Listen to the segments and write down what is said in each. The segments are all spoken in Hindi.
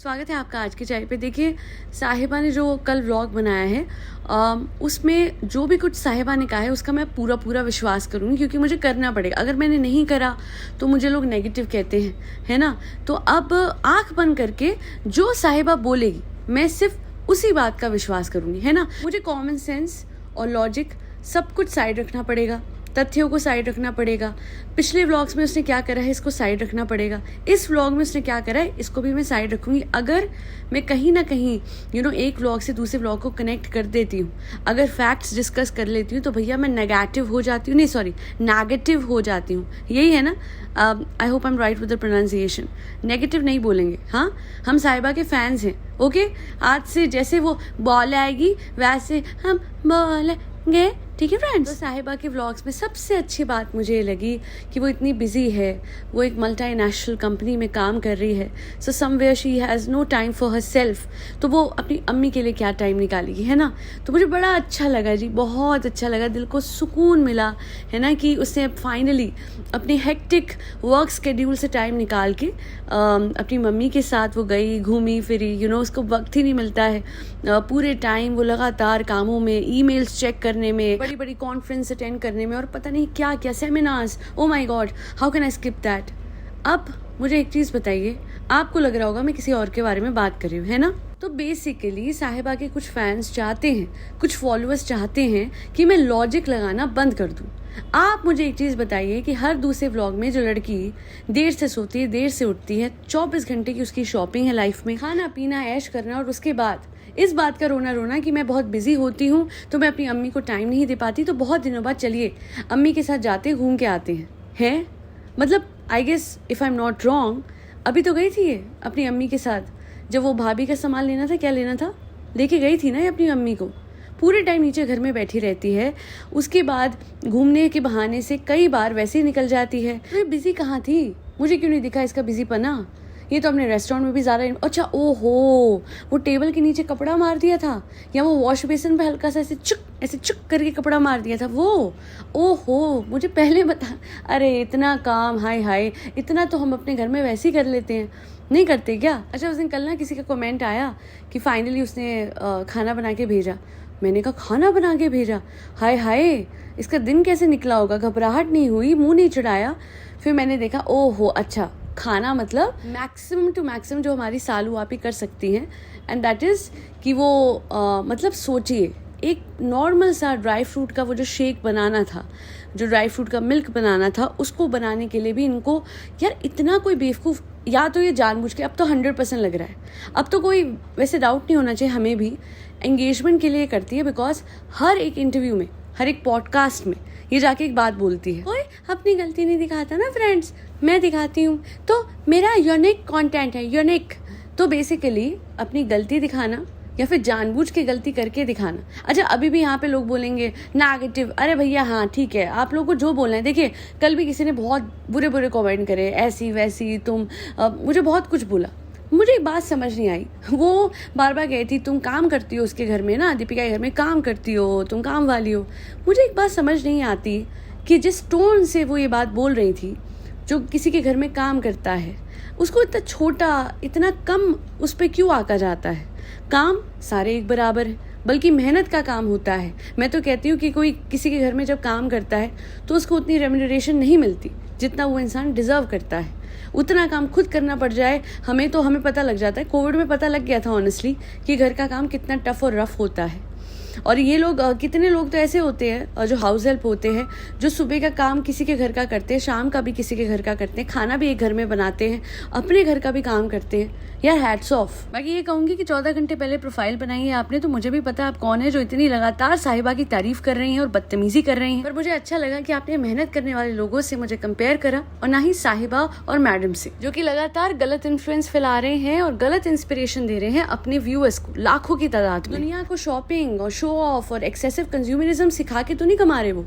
स्वागत है आपका आज की चाय पे। देखिए, साहिबा ने जो कल व्लॉग बनाया है उसमें जो भी कुछ साहिबा ने कहा है उसका मैं पूरा विश्वास करूँगी, क्योंकि मुझे करना पड़ेगा। अगर मैंने नहीं करा तो मुझे लोग नेगेटिव कहते हैं, है ना। तो अब आंख बंद करके जो साहिबा बोलेगी मैं सिर्फ उसी बात का विश्वास करूँगी, है ना। मुझे कॉमन सेंस और लॉजिक सब कुछ साइड रखना पड़ेगा, तथ्यों को साइड रखना पड़ेगा। पिछले व्लॉग्स में उसने क्या करा है इसको साइड रखना पड़ेगा, इस व्लॉग में उसने क्या करा है इसको भी मैं साइड रखूँगी। अगर मैं कहीं ना कहीं एक व्लॉग से दूसरे व्लॉग को कनेक्ट कर देती हूँ, अगर फैक्ट्स डिस्कस कर लेती हूँ, तो भैया मैं नेगेटिव हो जाती हूँ, नेगेटिव हो जाती हूँ। यही है ना। I hope I am right with the pronunciation. Negative नहीं बोलेंगे। हाँ, हम साहिबा के फैंस हैं। ओके, आज से जैसे वो बॉल आएगी वैसे हम बोलेंगे, ठीक है फ्रेंड्स। तो साहिबा के व्लॉग्स में सबसे अच्छी बात मुझे लगी कि वो इतनी बिजी है, वो एक मल्टीनेशनल कंपनी में काम कर रही है। So somewhere she has no time for herself. तो वो अपनी अम्मी के लिए क्या टाइम निकालेगी, है ना। तो मुझे बड़ा अच्छा लगा जी, बहुत अच्छा लगा, दिल को सुकून मिला, है ना, कि उसने फाइनली अपनी हेक्टिक वर्क शेड्यूल से टाइम निकाल के अपनी मम्मी के साथ वो गई, घूमी फिरी। उसको वक्त ही नहीं मिलता है। पूरे टाइम वो लगातार कामों में, ईमेल्स चेक करने में, बड़ी बड़ी कॉन्फ्रेंस अटेंड करने में, और पता नहीं क्या क्या seminars. Oh my God, how can I skip that. अब मुझे एक चीज़ बताइए, आपको लग रहा होगा मैं किसी और के बारे में बात कर रही हूँ, है ना। तो बेसिकली साहिबा के कुछ फैंस चाहते हैं, कुछ फॉलोअर्स चाहते हैं कि मैं लॉजिक लगाना बंद कर दूँ। आप मुझे एक चीज़ बताइए कि हर दूसरे व्लॉग में जो लड़की देर से सोती है, देर से उठती है, 24 घंटे की उसकी शॉपिंग है लाइफ में, खाना पीना ऐश करना, और उसके बाद इस बात का रोना कि मैं बहुत बिजी होती हूँ तो मैं अपनी अम्मी को टाइम नहीं दे पाती, तो बहुत दिनों बाद चलिए अम्मी के साथ जाते घूम के आते हैं। मतलब I guess if I am not wrong, अभी तो गई थी ये अपनी अम्मी के साथ, जब वो भाभी का सामान लेना था, क्या लेना था, लेके गई थी ना ये अपनी अम्मी को। पूरे टाइम नीचे घर में बैठी रहती है, उसके बाद घूमने के बहाने से कई बार वैसे ही निकल जाती है। तो ये बिजी कहाँ थी, मुझे क्यों नहीं दिखा इसका बिजी पना। ये तो अपने रेस्टोरेंट में भी ज़्यादा। अच्छा, ओहो, वो टेबल के नीचे कपड़ा मार दिया था, या वो वॉश बेसिन पे हल्का सा ऐसे चुक करके कपड़ा मार दिया था वो। ओहो, मुझे पहले बता। अरे इतना काम, हाय, इतना तो हम अपने घर में वैसे ही कर लेते हैं, नहीं करते क्या। अच्छा, उस दिन कल ना किसी का कमेंट आया कि फाइनली उसने खाना बना के भेजा। मैंने कहा खाना बना के भेजा, हाय, इसका दिन कैसे निकला होगा, घबराहट नहीं हुई, मुंह नहीं चढ़ाया। फिर मैंने देखा, ओहो, अच्छा, खाना मतलब मैक्सिमम टू मैक्सिमम जो हमारी सालू आप ही कर सकती हैं, एंड दैट इज़ कि वो मतलब सोचिए, एक नॉर्मल सा ड्राई फ्रूट का वो जो शेक बनाना था, जो ड्राई फ्रूट का मिल्क बनाना था, उसको बनाने के लिए भी इनको यार इतना कोई बेवकूफ़, या तो ये जानबूझ के, अब तो 100% लग रहा है, अब तो कोई वैसे डाउट नहीं होना चाहिए, हमें भी एंगेजमेंट के लिए करती है। बिकॉज हर एक इंटरव्यू में, हर एक पॉडकास्ट में ये जाके एक बात बोलती है, ओए अपनी गलती नहीं दिखाता ना फ्रेंड्स, मैं दिखाती हूँ, तो मेरा यूनिक कंटेंट है, यूनिक। तो बेसिकली अपनी गलती दिखाना या फिर जानबूझ के गलती करके दिखाना। अच्छा, अभी भी यहाँ पे लोग बोलेंगे नेगेटिव, अरे भैया हाँ ठीक है, आप लोगों को जो बोलना है। देखिए, कल भी किसी ने बहुत बुरे कमेंट करे, ऐसी वैसी, तुम मुझे बहुत कुछ बोला। मुझे एक बात समझ नहीं आई, वो बार बार कहती तुम काम करती हो उसके घर में ना, दीपिका के घर में काम करती हो, तुम काम वाली हो। मुझे एक बात समझ नहीं आती कि जिस टोन से वो ये बात बोल रही थी, जो किसी के घर में काम करता है उसको इतना छोटा, इतना कम उस पर क्यों आका जाता है। काम सारे एक बराबर है, बल्कि मेहनत का काम होता है। मैं तो कहती हूँ कि कोई किसी के घर में जब काम करता है तो उसको उतनी रेम्यूनरेशन नहीं मिलती जितना वो इंसान डिजर्व करता है। उतना काम खुद करना पड़ जाए हमें पता लग जाता है। कोविड में पता लग गया था ऑनेस्टली कि घर का काम कितना टफ और रफ होता है। और ये लोग कितने लोग तो ऐसे होते हैं जो हाउस हेल्प होते हैं, जो सुबह का काम किसी के घर का करते हैं, शाम का भी किसी के घर का करते हैं, खाना भी एक घर में बनाते हैं, अपने घर का भी काम करते हैं। यार हैट्स ऑफ। बाकी ये कहूँगी कि 14 घंटे पहले प्रोफाइल बनाई है आपने, तो मुझे भी पता आप कौन है जो इतनी लगातार साहिबा की तारीफ कर रही हैं और बदतमीजी कर रही हैं। पर मुझे अच्छा लगा कि आपने मेहनत करने वाले लोगों से मुझे कंपेयर करा, और ना ही साहिबा और मैडम से, जो कि लगातार गलत इन्फ्लुएंस फैला रहे हैं और गलत इंस्पिरेशन दे रहे हैं अपने व्यूअर्स को लाखों की तादाद में। दुनिया को शॉपिंग और शो ऑफ और एक्सेसिव कंज्यूमरिज्म सिखा के तो नहीं कमा रहे वो,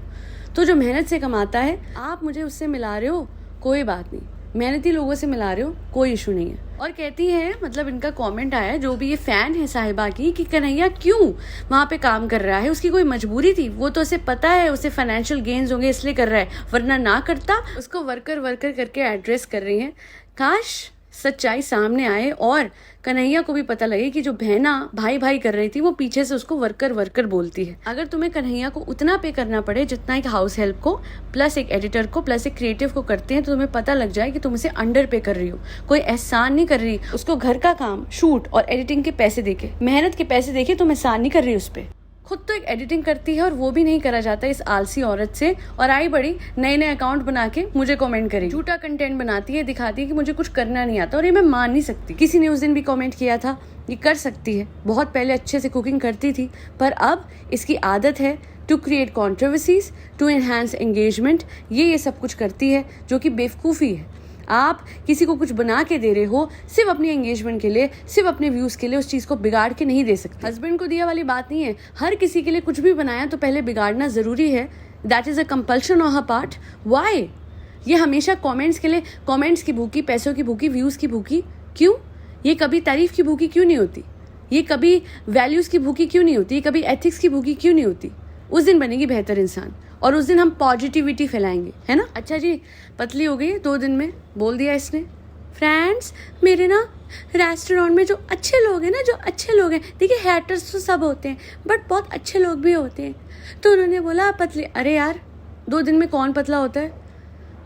तो जो मेहनत से कमाता है, आप मुझे उससे मिला रहे हो, कोई बात नहीं, मेहनती लोगों से मिला रहे हो, कोई इशू नहीं है। और कहती है, मतलब इनका कमेंट आया, जो भी ये फैन है साहिबा की, कि कन्हैया क्यों वहाँ पे काम कर रहा है, उसकी कोई मजबूरी थी, वो तो उसे पता है उसे फाइनेंशियल गेन्स होंगे इसलिए कर रहा है, वरना ना करता। उसको वर्कर करके एड्रेस कर रही है। काश सच्चाई सामने आए और कन्हैया को भी पता लगे कि जो बहना भाई भाई कर रही थी वो पीछे से उसको वर्कर वर्कर बोलती है। अगर तुम्हें कन्हैया को उतना पे करना पड़े जितना एक हाउस हेल्प को प्लस एक एडिटर को प्लस एक क्रिएटिव को करते हैं, तो तुम्हें पता लग जाए कि तुम उसे अंडर पे कर रही हो, कोई एहसान नहीं कर रही। उसको घर का काम, शूट और एडिटिंग के पैसे देके, मेहनत के पैसे देके तुम एहसान नहीं कर रही उस पर। खुद तो एक एडिटिंग करती है और वो भी नहीं करा जाता इस आलसी औरत से, और आई बड़ी नए नए अकाउंट बना के मुझे कमेंट करेगी, झूठा कंटेंट बनाती है, दिखाती है कि मुझे कुछ करना नहीं आता, और ये मैं मान नहीं सकती। किसी ने उस दिन भी कमेंट किया था ये कर सकती है, बहुत पहले अच्छे से कुकिंग करती थी, पर अब इसकी आदत है to create controversies, to enhance engagement. ये सब कुछ करती है जो कि बेवकूफ़ी है। आप किसी को कुछ बना के दे रहे हो सिर्फ अपनी एंगेजमेंट के लिए, सिर्फ अपने व्यूज के लिए, उस चीज को बिगाड़ के नहीं दे सकते। हस्बैंड को दिया वाली बात नहीं है, हर किसी के लिए कुछ भी बनाया तो पहले बिगाड़ना जरूरी है। That is a compulsion on her part. Why? ये हमेशा कमेंट्स के लिए, कमेंट्स की भूखी, पैसों की भूखी, व्यूज की भूखी क्यों? ये कभी तारीफ की भूखी क्यों नहीं होती? ये कभी वैल्यूज की भूखी क्यों नहीं होती? ये कभी एथिक्स की भूखी क्यों नहीं होती? उस दिन बनेगी बेहतर इंसान और उस दिन हम पॉजिटिविटी फैलाएंगे, है ना। अच्छा जी, पतली हो गई 2 दिन में, बोल दिया इसने। फ्रेंड्स, मेरे ना रेस्टोरेंट में जो अच्छे लोग हैं ना, जो अच्छे लोग हैं, देखिए हैटर्स तो सब होते हैं बट बहुत अच्छे लोग भी होते हैं, तो उन्होंने बोला पतली। अरे यार, 2 दिन में कौन पतला होता है?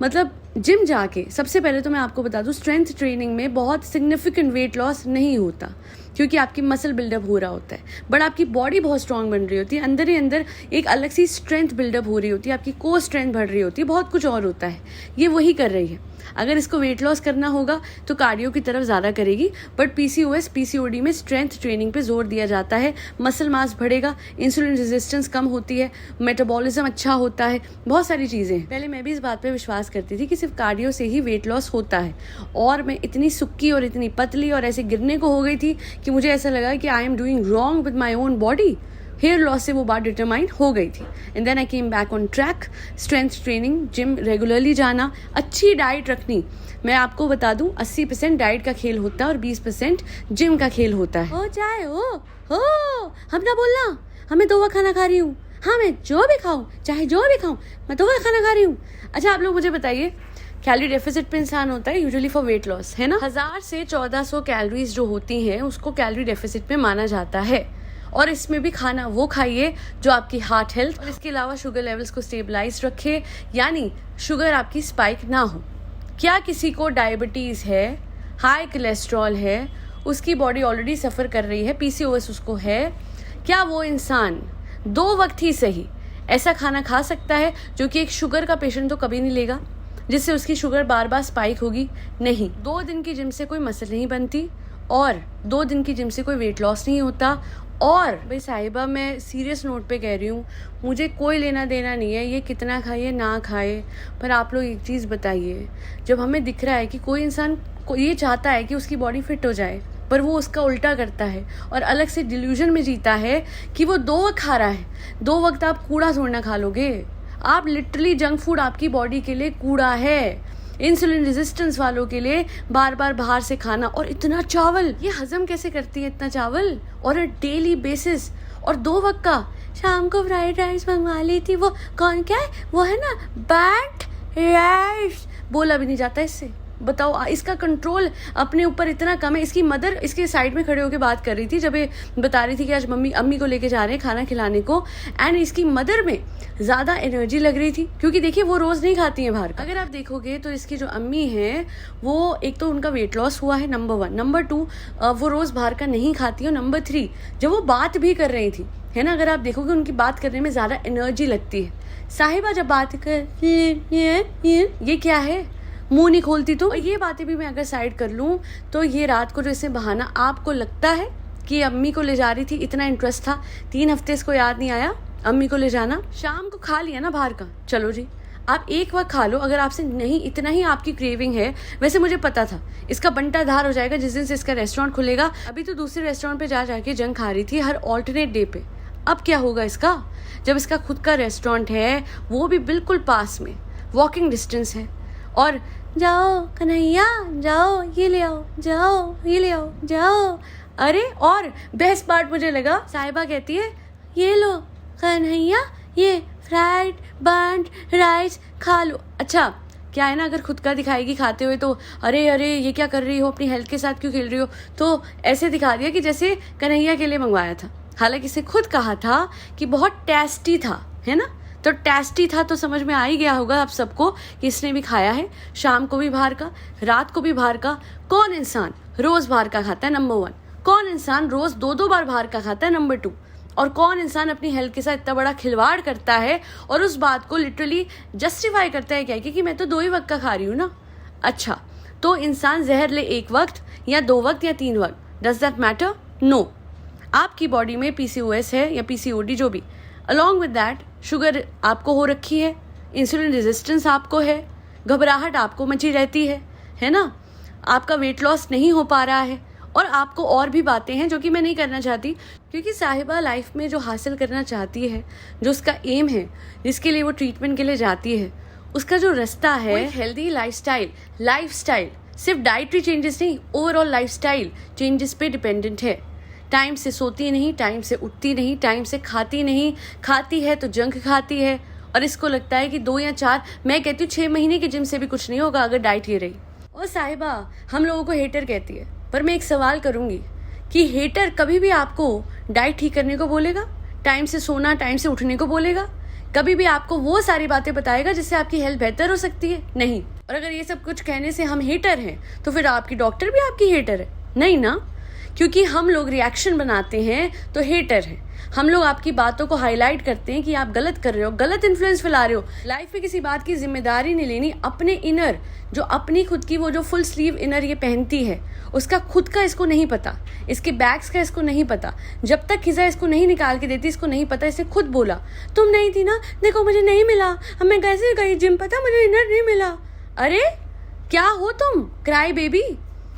मतलब जिम जाके, सबसे पहले तो मैं आपको बता दूं, स्ट्रेंथ ट्रेनिंग में बहुत सिग्निफिकेंट वेट लॉस नहीं होता, क्योंकि आपकी मसल बिल्डअप हो रहा होता है, बट आपकी बॉडी बहुत स्ट्रांग बन रही होती है, अंदर ही अंदर एक अलग सी स्ट्रेंथ बिल्डअप हो रही होती है, आपकी कोर स्ट्रेंथ बढ़ रही होती है, बहुत कुछ और होता है। ये वही कर रही है। अगर इसको वेट लॉस करना होगा तो कार्डियो की तरफ ज़्यादा करेगी, बट पीसीओएस पीसीओडी में स्ट्रेंथ ट्रेनिंग पे जोर दिया जाता है। मसल मास बढ़ेगा, इंसुलिन रेजिस्टेंस कम होती है, मेटाबॉलिज्म अच्छा होता है, बहुत सारी चीज़ें हैं। पहले मैं भी इस बात पे विश्वास करती थी कि सिर्फ कार्डियो से ही वेट लॉस होता है, और मैं इतनी सुक्की और इतनी पतली और ऐसे गिरने को हो गई थी कि मुझे ऐसा लगा कि I am doing wrong with my own body. Hair loss से वो बात डिटरमाइन हो गई थी। And then I came back on track, strength training, gym regularly जाना, अच्छी डाइट रखनी। मैं आपको बता दूं, 80% डाइट का खेल होता है और 20% जिम का खेल होता है। हो चाहे हो हम ना बोलना, हमें 2 वक्त खाना खा रही हूँ, हाँ मैं जो भी खाऊं, चाहे जो भी खाऊं, मैं 2 वक्त खाना खा रही हूँ। अच्छा, आप लोग मुझे बताइए, कैलोरी डेफिसिट पे इंसान होता है यूजुअली फॉर वेट लॉस, है ना। 1000 से 1400 कैलोरीज जो होती हैं उसको कैलोरी डेफिसिट में माना जाता है, और इसमें भी खाना वो खाइए जो आपकी हार्ट हेल्थ और इसके अलावा शुगर लेवल्स को स्टेबलाइज रखे, यानी शुगर आपकी स्पाइक ना हो। क्या किसी को डायबिटीज़ है, हाई कोलेस्ट्रॉल है, उसकी बॉडी ऑलरेडी सफ़र कर रही है, पीसीओएस उसको है, क्या वो इंसान 2 वक्त ही सही ऐसा खाना खा सकता है जो कि एक शुगर का पेशेंट तो कभी नहीं लेगा, जिससे उसकी शुगर बार बार स्पाइक होगी? नहीं। 2 दिन की जिम से कोई मसल नहीं बनती और 2 दिन की जिम से कोई वेट लॉस नहीं होता। और भाई साहिबा, मैं सीरियस नोट पे कह रही हूँ, मुझे कोई लेना देना नहीं है ये कितना खाए ना खाए, पर आप लोग एक चीज़ बताइए, जब हमें दिख रहा है कि कोई इंसान ये चाहता है कि उसकी बॉडी फिट हो जाए, पर वो उसका उल्टा करता है और अलग से डिल्यूजन में जीता है कि वो 2 वक्त खा रहा है। 2 वक्त आप कूड़ा थोड़ा ना खा लोगे, आप लिटरली जंक फूड आपकी बॉडी के लिए कूड़ा है। इंसुलिन रेजिस्टेंस वालों के लिए बार बार बाहर से खाना, और इतना चावल, ये हजम कैसे करती है इतना चावल और डेली बेसिस, और 2 वक्त का। शाम को फ्राइड राइस मंगवा ली थी, वो कौन, क्या है वो, है ना बैट राइस, बोला भी नहीं जाता इससे। बताओ, इसका कंट्रोल अपने ऊपर इतना कम है। इसकी मदर इसके साइड में खड़े होकर बात कर रही थी जब ये बता रही थी कि आज अम्मी को लेके जा रहे हैं खाना खिलाने को, एंड इसकी मदर में ज़्यादा एनर्जी लग रही थी, क्योंकि देखिए वो रोज़ नहीं खाती हैं बाहर का। अगर आप देखोगे तो इसकी जो अम्मी हैं वो, एक तो उनका वेट लॉस हुआ है, नंबर 1, नंबर 2 वो रोज़ बाहर का नहीं खाती, और नंबर 3 जब वो बात भी कर रही थी, है ना, अगर आप देखोगे उनकी बात करने में ज़्यादा एनर्जी लगती है। साहिबा जब बात कर, ये क्या है, मुंह नहीं खोलती। तो ये बातें भी मैं अगर साइड कर लूँ तो ये रात को जो इसे बहाना आपको लगता है कि अम्मी को ले जा रही थी, इतना इंटरेस्ट था, 3 हफ्ते इसको याद नहीं आया अम्मी को ले जाना। शाम को खा लिया ना बाहर का, चलो जी आप 1 वक्त खा लो, अगर आपसे नहीं इतना ही आपकी क्रेविंग है। वैसे मुझे पता था इसका बंटा धार हो जाएगा जिस दिन से इसका रेस्टोरेंट खुलेगा। अभी तो दूसरे रेस्टोरेंट पे जाके जंक खा रही थी हर ऑल्टरनेट डे पे। अब क्या होगा इसका, जब इसका खुद का रेस्टोरेंट है, वो भी बिल्कुल पास में, वॉकिंग डिस्टेंस है, और जाओ कन्हैया जाओ ये ले आओ, जाओ ये ले आओ, जाओ। अरे और बेस्ट पार्ट मुझे लगा, साहिबा कहती है ये लो कन्हैया ये फ्राइड बर्न्ड राइस खा लो। अच्छा, क्या है ना, अगर खुद का दिखाएगी खाते हुए तो अरे अरे ये क्या कर रही हो, अपनी हेल्थ के साथ क्यों खेल रही हो, तो ऐसे दिखा दिया कि जैसे कन्हैया के लिए मंगवाया था। हालांकि इसे खुद कहा था कि बहुत टेस्टी था, है ना। तो टेस्टी था तो समझ में आ ही गया होगा आप सबको कि इसने भी खाया है, शाम को भी बाहर का, रात को भी बाहर का। कौन इंसान रोज बाहर का खाता है, नंबर 1। कौन इंसान रोज 2-2 बार बाहर का खाता है, नंबर 2। और कौन इंसान अपनी हेल्थ के साथ इतना बड़ा खिलवाड़ करता है और उस बात को लिटरली जस्टिफाई करता है क्या कि मैं तो 2 ही वक्त का खा रही हूँ ना। अच्छा, तो इंसान जहर ले 1 वक्त या 2 वक्त या 3 वक्त, डज दैट मैटर? नो। आपकी बॉडी में PCOS है या PCOD जो भी, अलॉन्ग विद दैट शुगर आपको हो रखी है, इंसुलिन रेजिस्टेंस आपको है, घबराहट आपको मची रहती है ना, आपका वेट लॉस नहीं हो पा रहा है, और आपको और भी बातें हैं जो कि मैं नहीं करना चाहती, क्योंकि साहिबा लाइफ में जो हासिल करना चाहती है, जो उसका एम है, जिसके लिए वो ट्रीटमेंट के लिए जाती है, उसका जो रास्ता है हेल्दी लाइफस्टाइल सिर्फ डाइटरी चेंजेस नहीं, ओवरऑल लाइफस्टाइल चेंजेस पे डिपेंडेंट है। टाइम से सोती नहीं, टाइम से उठती नहीं, टाइम से खाती नहीं, खाती है तो जंक खाती है, और इसको लगता है कि 2 या 4, मैं कहती हूँ 6 महीने के जिम से भी कुछ नहीं होगा अगर डाइट ये रही। और साहिबा हम लोगों को हेटर कहती है, पर मैं एक सवाल करूंगी कि हेटर कभी भी आपको डाइट ठीक करने को बोलेगा, टाइम से सोना, टाइम से उठने को बोलेगा, कभी भी आपको वो सारी बातें बताएगा जिससे आपकी हेल्थ बेहतर हो सकती है? नहीं। और अगर ये सब कुछ कहने से हम हेटर हैं तो फिर आपकी डॉक्टर भी आपकी हेटर है? नहीं ना, क्योंकि हम लोग रिएक्शन बनाते हैं तो हेटर है। हम लोग आपकी बातों को हाईलाइट करते हैं कि आप गलत कर रहे हो, गलत इन्फ्लुएंस फैला रहे हो। लाइफ में किसी बात की जिम्मेदारी नहीं लेनी, अपने इनर जो अपनी खुद की वो जो फुल स्लीव इनर ये पहनती है उसका खुद का इसको नहीं पता, इसके बैग्स का इसको नहीं पता। जब तक खिजा इसको नहीं निकाल के देती इसको नहीं पता। इसे खुद बोला तुम नहीं थी ना, देखो मुझे नहीं मिला, अब मैं कैसे गई जिम, पता मुझे इनर नहीं मिला। अरे क्या हो तुम, क्राई बेबी?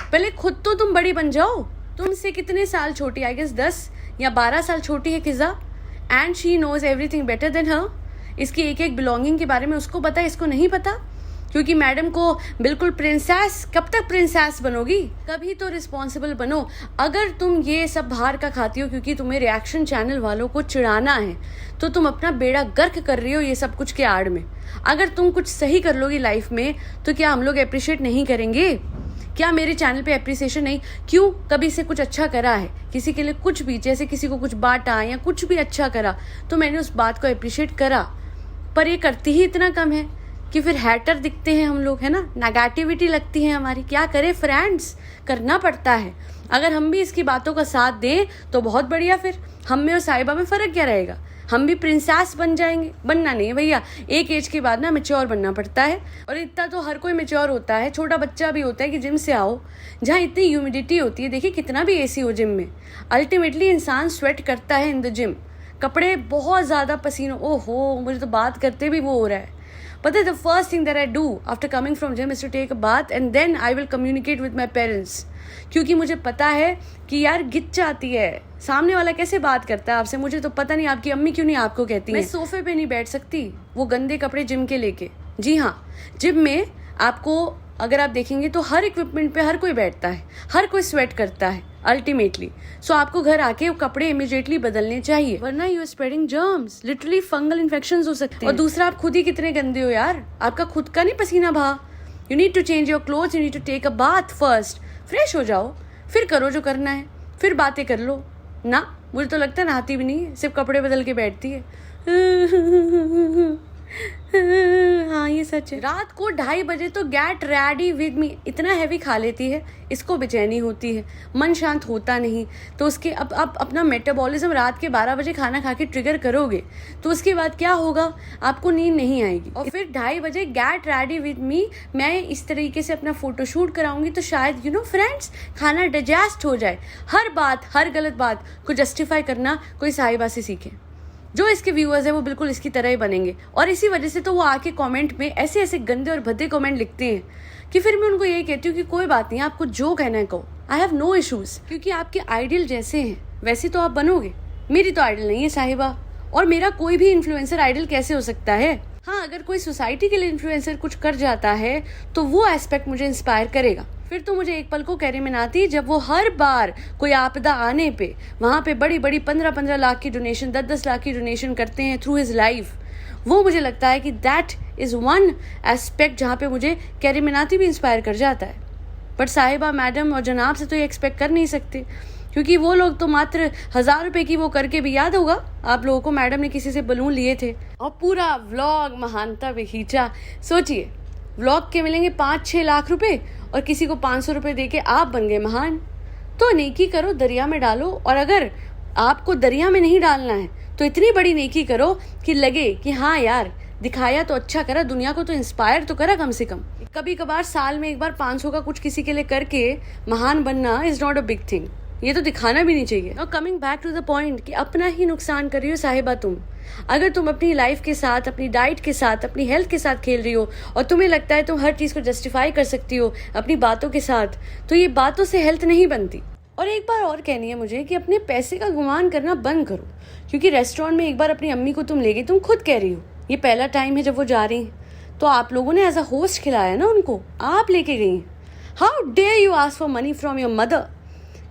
पहले खुद तो तुम बड़ी बन जाओ। तुमसे कितने साल छोटी, आई गेस 10 या 12 साल छोटी है Khiza, and she knows everything better than her. इसकी एक एक बिलोंगिंग के बारे में उसको पता है, इसको नहीं पता, क्योंकि मैडम को बिल्कुल प्रिंसेस। कब तक प्रिंसेस बनोगी? कभी तो रिस्पॉन्सिबल बनो। अगर तुम ये सब बाहर का खाती हो क्योंकि तुम्हें रिएक्शन चैनल वालों को चिढ़ाना है, तो तुम अपना बेड़ा गर्क कर रही हो ये सब कुछ के आड़ में। अगर तुम कुछ सही कर लोगी लाइफ में तो क्या हम लोग अप्रिशिएट नहीं करेंगे? क्या मेरे चैनल पे अप्रिसिएशन नहीं? क्यों? कभी से कुछ अच्छा करा है किसी के लिए, कुछ भी, जैसे किसी को कुछ बांटा या कुछ भी अच्छा करा तो मैंने उस बात को अप्रिशिएट करा। पर ये करती ही इतना कम है कि फिर हैटर दिखते हैं हम लोग, है ना, नेगेटिविटी लगती है हमारी। क्या करें फ्रेंड्स, करना पड़ता है। अगर हम भी इसकी बातों का साथ दें तो बहुत बढ़िया, फिर हम में और साहिबा में फ़र्क क्या रहेगा? हम भी प्रिंसेस बन जाएंगे। बनना नहीं है भैया, एक एज के बाद ना मैच्योर बनना पड़ता है, और इतना तो हर कोई मैच्योर होता है। छोटा बच्चा भी होता है कि जिम से आओ जहाँ इतनी ह्यूमिडिटी होती है, देखिए कितना भी AC हो जिम में, अल्टीमेटली इंसान स्वेट करता है इन द जिम, कपड़े बहुत ज़्यादा पसीनों, ओहो मुझे तो बात करते भी वो हो रहा है। But the first thing that I do after coming from gym is to take a bath and then I will communicate with my parents, क्योंकि मुझे पता है कि यार गिच आती है, सामने वाला कैसे बात करता है आपसे, मुझे तो पता नहीं आपकी अम्मी क्यों नहीं आपको कहती है। मैं सोफे पे नहीं बैठ सकती वो गंदे कपड़े जिम के लेके। जी हाँ, जिम में आपको अगर आप देखेंगे तो हर इक्विपमेंट पे हर कोई बैठता है, हर कोई स्वेट करता है अल्टीमेटली। सो आपको घर आके वो कपड़े इमीडिएटली बदलने चाहिए, वरना you are spreading germs, literally fungal infections हो सकते हैं। और दूसरा, आप खुद ही कितने गंदे हो यार, आपका खुद का नहीं पसीना बहा। You need to change your clothes, you need to take a bath first, fresh हो जाओ, फिर करो जो करना है, फिर बातें कर लो ना। मुझे तो लगता है नहाती भी नहीं है, सिर्फ कपड़े बदल के बैठती है। हाँ ये सच है। रात को 2:30 बजे तो गेट रेडी विद मी इतना हैवी खा लेती है, इसको बेचैनी होती है, मन शांत होता नहीं। तो उसके अब अपना मेटाबॉलिज्म रात के 12 बजे खाना खा के ट्रिगर करोगे तो उसके बाद क्या होगा, आपको नींद नहीं आएगी। और फिर 2:30 बजे गेट रेडी विद मी, मैं इस तरीके से अपना फोटोशूट कराऊंगी तो शायद यू नो फ्रेंड्स खाना डाइजेस्ट हो जाए। हर बात, हर गलत बात को जस्टिफाई करना कोई साहिबा से सीखे। जो इसके व्यूअर्स है वो बिल्कुल इसकी तरह ही बनेंगे, और इसी वजह से तो वो आके कमेंट में ऐसे ऐसे गंदे और भद्दे कमेंट लिखते हैं कि फिर मैं उनको यही कहती हूँ कि कोई बात नहीं, आपको जो कहना है कहो, आई हैव नो इश्यूज, क्योंकि आपके आइडियल जैसे हैं वैसे तो आप बनोगे। मेरी तो आइडियल नहीं है साहिबा, और मेरा कोई भी इन्फ्लुएंसर आइडियल कैसे हो सकता है? हाँ, अगर कोई सोसाइटी के लिए इन्फ्लुएंसर कुछ कर जाता है तो वो एस्पेक्ट मुझे इंस्पायर करेगा। फिर तो मुझे एक पल को कैरी में आती जब वो हर बार कोई आपदा आने पे वहाँ पे बड़ी बड़ी 15-15 लाख की डोनेशन, 10-10 लाख की डोनेशन करते हैं थ्रू हिज लाइफ। वो मुझे लगता है कि दैट इज़ वन एस्पेक्ट जहाँ पे मुझे कैरी मिनाती भी इंस्पायर कर जाता है। बट साहिबा मैडम और जनाब से तो ये एक्सपेक्ट कर नहीं सकते, क्योंकि वो लोग तो मात्र 1000 रुपये की वो करके भी, याद होगा आप लोगों को, मैडम ने किसी से बलून लिए थे और पूरा व्लॉग महानता पे खींचा। सोचिए, व्लॉग के मिलेंगे 5-6 लाख रुपए और किसी को 500 रुपये दे के आप बन गए महान। तो नेकी करो, दरिया में डालो, और अगर आपको दरिया में नहीं डालना है तो इतनी बड़ी नेकी करो कि लगे कि हाँ यार, दिखाया तो अच्छा करा, दुनिया को तो इंस्पायर तो करा कम से कम। कभी कभार साल में एक बार 500 का कुछ किसी के लिए करके महान बनना is not a big thing, ये तो दिखाना भी नहीं चाहिए। और coming back to the point कि अपना ही नुकसान कर रही हो साहिबा तुम। अगर तुम अपनी लाइफ के साथ, अपनी डाइट के साथ, अपनी हेल्थ के साथ खेल रही हो और तुम्हें लगता है तुम हर चीज़ को जस्टिफाई कर सकती हो अपनी बातों के साथ, तो ये बातों से हेल्थ नहीं बनती। और एक बार और कहनी है मुझे कि अपने पैसे का गुमान करना बंद करो, क्योंकि रेस्टोरेंट में एक बार अपनी अम्मी को तुम ले गई, तुम खुद कह रही हो ये पहला टाइम है जब वो जा रही हैं, तो आप लोगों ने एज अ होस्ट खिलाया ना उनको, आप लेके गई हैं। How dare you ask for money from your mother.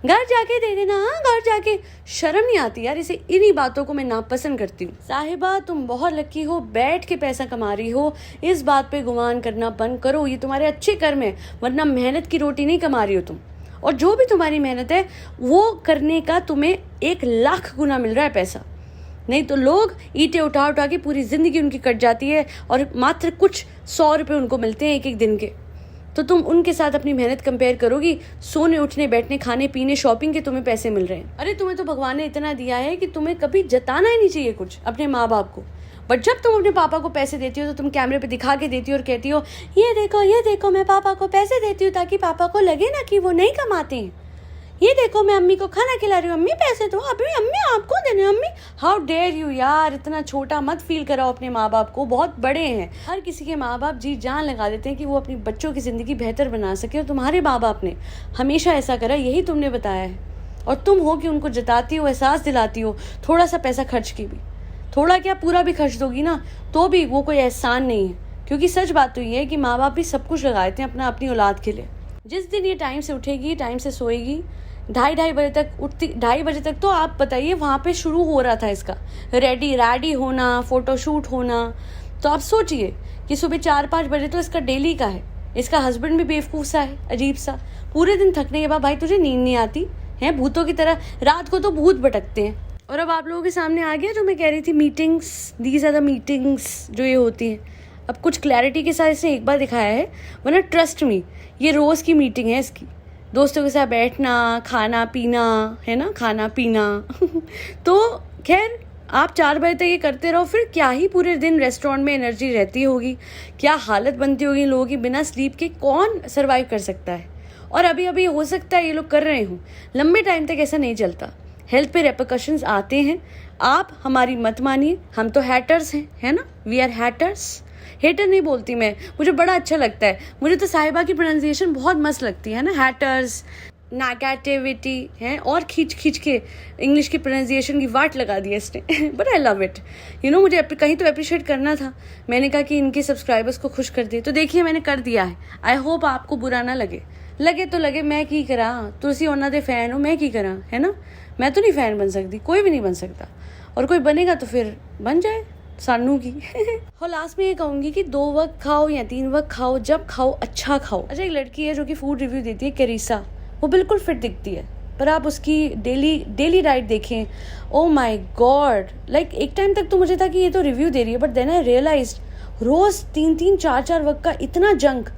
घर जाके दे देना, हाँ घर जाके। शर्म नहीं आती यार, इसे इन्हीं बातों को मैं नापसंद करती हूँ। साहिबा तुम बहुत लकी हो, बैठ के पैसा कमा रही हो, इस बात पे गुमान करना बंद करो, ये तुम्हारे अच्छे कर्म है, वरना मेहनत की रोटी नहीं कमा रही हो तुम। और जो भी तुम्हारी मेहनत है वो करने का तुम्हें 1 लाख गुना मिल रहा है पैसा। नहीं तो लोग ईंटें उठा उठा के पूरी जिंदगी उनकी कट जाती है और मात्र कुछ 100 रुपये उनको मिलते हैं एक दिन के। तो तुम उनके साथ अपनी मेहनत कंपेयर करोगी, सोने उठने बैठने खाने पीने शॉपिंग के तुम्हें पैसे मिल रहे हैं। अरे तुम्हें तो भगवान ने इतना दिया है कि तुम्हें कभी जताना ही नहीं चाहिए कुछ अपने माँ बाप को। बट जब तुम अपने पापा को पैसे देती हो तो तुम कैमरे पे दिखा के देती हो और कहती हो ये देखो मैं पापा को पैसे देती हूँ ताकि पापा को लगे ना कि वो नहीं कमाते हैं। ये देखो मैं अम्मी को खाना खिला रही हूँ, अम्मी पैसे दो, अभी अम्मी आपको देने, अम्मी। हाउ डेयर यू यार, इतना छोटा मत फील कराओ अपने माँ बाप को, बहुत बड़े हैं। हर किसी के माँ बाप जी जान लगा देते हैं कि वो अपनी बच्चों की ज़िंदगी बेहतर बना सके, और तुम्हारे माँ बाप ने हमेशा ऐसा करा, यही तुमने बताया है। और तुम हो कि उनको जताती हो, एहसास दिलाती हो थोड़ा सा पैसा खर्च की भी, थोड़ा क्या पूरा भी खर्च दोगी ना तो भी वो कोई एहसान नहीं है। क्योंकि सच बात तो ये है कि माँ बाप भी सब कुछ लगा देते हैं अपनी औलाद के लिए। जिस दिन ये टाइम से उठेगी, टाइम से सोएगी, 2:30 बजे तक उठती, 2:30 बजे तक तो आप बताइए वहाँ पे शुरू हो रहा था इसका रेडी होना, फोटोशूट होना। तो आप सोचिए कि सुबह 4-5 बजे तो इसका डेली का है। इसका हस्बैंड भी बेवकूफ़ सा है, अजीब सा। पूरे दिन थकने के बाद भाई तुझे नींद नहीं आती है, भूतों की तरह रात को तो भूत भटकते हैं। और अब आप लोगों के सामने आ गया जो मैं कह रही थी, meetings, these are the meetings जो ये होती हैं। अब कुछ क्लैरिटी के साथ इसने एक बार दिखाया है, वरना ट्रस्ट मी ये रोज़ की मीटिंग है इसकी। दोस्तों के साथ बैठना, खाना पीना, है ना, खाना पीना तो खैर आप 4 बजे तक ये करते रहो, फिर क्या ही पूरे दिन रेस्टोरेंट में एनर्जी रहती होगी, क्या हालत बनती होगी इन लोगों की। बिना स्लीप के कौन सर्वाइव कर सकता है। और अभी अभी हो सकता है ये लोग कर रहे हों, लंबे टाइम तक ऐसा नहीं चलता, हेल्थ पे रेपरकशंस आते हैं। आप हमारी मत मानिए, हम तो हैटर्स हैं, है ना, वी आर हैटर्स। हेटर नहीं बोलती मैं, मुझे बड़ा अच्छा लगता है। मुझे तो साहिबा की प्रोनाउंसिएशन बहुत मस्त लगती है ना, हैटर्स, नेगेटिविटी है, और खींच खींच के इंग्लिश की प्रोनाउंसिएशन की वाट लगा दी है इसने बट आई लव इट। मुझे कहीं तो अप्रिशिएट करना था। मैंने कहा कि इनके सब्सक्राइबर्स को खुश कर दिए, तो देखिए मैंने कर दिया है। आई होप आपको बुरा ना लगे तो लगे, मैं की करा, तुलसी ओना दे फैन हो, मैं की करा, है ना। मैं तो नहीं फ़ैन बन सकती, कोई भी नहीं बन सकता, और कोई बनेगा तो फिर बन जाए सानू की और लास्ट में ये कहूँगी कि 2 वक्त खाओ या 3 वक्त खाओ, जब खाओ अच्छा खाओ। अच्छा, एक लड़की है जो कि फूड रिव्यू देती है, कैरिसा, वो बिल्कुल फिट दिखती है, पर आप उसकी डेली डाइट देखें, ओ माय गॉड, लाइक एक टाइम तक तो मुझे था कि ये तो रिव्यू दे रही है, बट देन आई रियलाइज्ड रोज़ 3-3, 4-4 वक्त का इतना जंक,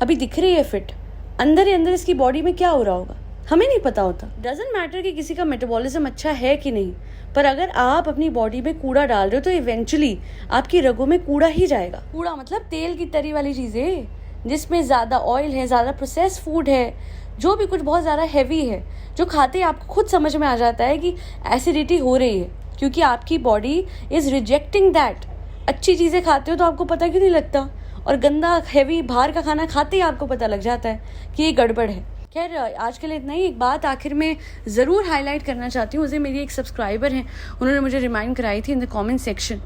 अभी दिख रही है फिट, अंदर ही अंदर इसकी बॉडी में क्या हो रहा होगा हमें नहीं पता होता। डजंट मैटर कि किसी का मेटाबॉलिज्म अच्छा है कि नहीं, पर अगर आप अपनी बॉडी में कूड़ा डाल रहे हो तो इवेंचुअली आपकी रगों में कूड़ा ही जाएगा। कूड़ा मतलब तेल की तरी वाली चीज़ें, जिसमें ज़्यादा ऑयल है, ज़्यादा प्रोसेस फूड है, जो भी कुछ बहुत ज़्यादा हैवी है, जो खाते ही आपको खुद समझ में आ जाता है कि एसिडिटी हो रही है, क्योंकि आपकी बॉडी इज़ रिजेक्टिंग दैट। अच्छी चीज़ें खाते हो तो आपको पता क्यों नहीं लगता, और गंदा हैवी बाहर का खाना खाते ही आपको पता लग जाता है कि ये गड़बड़ है। खैर आज के लिए इतना ही। एक बात आखिर में ज़रूर हाईलाइट करना चाहती हूँ, उसे मेरी एक सब्सक्राइबर हैं, उन्होंने मुझे रिमाइंड कराई थी इन द कमेंट सेक्शन,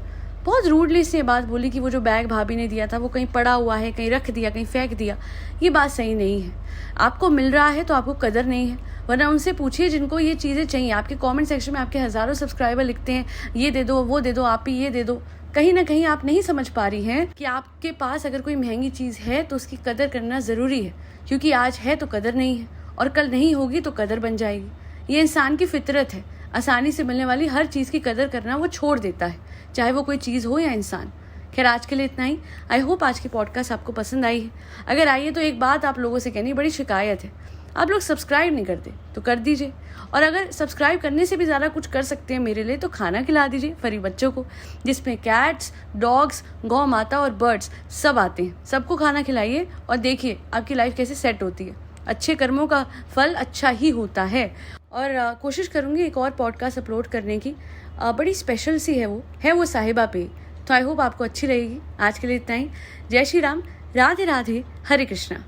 बहुत रूडली से बात बोली कि वो जो बैग भाभी ने दिया था वो कहीं पड़ा हुआ है, कहीं रख दिया, कहीं फेंक दिया। ये बात सही नहीं है। आपको मिल रहा है तो आपको कदर नहीं है, वरना उनसे पूछिए जिनको ये चीज़ें चाहिए। आपके कमेंट सेक्शन में आपके हज़ारों सब्सक्राइबर लिखते हैं ये दे दो, वो दे दो, आप ही ये दे दो। कहीं ना कहीं आप नहीं समझ पा रही हैं कि आपके पास अगर कोई महंगी चीज़ है तो उसकी कदर करना ज़रूरी है, क्योंकि आज है तो कदर नहीं है और कल नहीं होगी तो कदर बन जाएगी। ये इंसान की फितरत है। आसानी से मिलने वाली हर चीज़ की कदर करना वो छोड़ देता है, चाहे वो कोई चीज़ हो या इंसान। खैर, आज के लिए इतना ही। आई होप आज की पॉडकास्ट आपको पसंद आई है। अगर आई है तो एक बात आप लोगों से कहनी, बड़ी शिकायत है, आप लोग सब्सक्राइब नहीं करते तो कर दीजिए। और अगर सब्सक्राइब करने से भी ज़्यादा कुछ कर सकते हैं मेरे लिए तो खाना खिला दीजिए फरी बच्चों को, जिसमें कैट्स, डॉग्स, गौ माता और बर्ड्स सब आते हैं। सबको खाना खिलाइए और देखिए आपकी लाइफ कैसे सेट होती है। अच्छे कर्मों का फल अच्छा ही होता है। और कोशिश करूँगी एक और पॉडकास्ट अपलोड करने की, बड़ी स्पेशल सी है वो साहिबा पे। तो आई होप आपको अच्छी रहेगी। आज के लिए इतना ही। जय श्री राम, राधे राधे, हरे कृष्णा।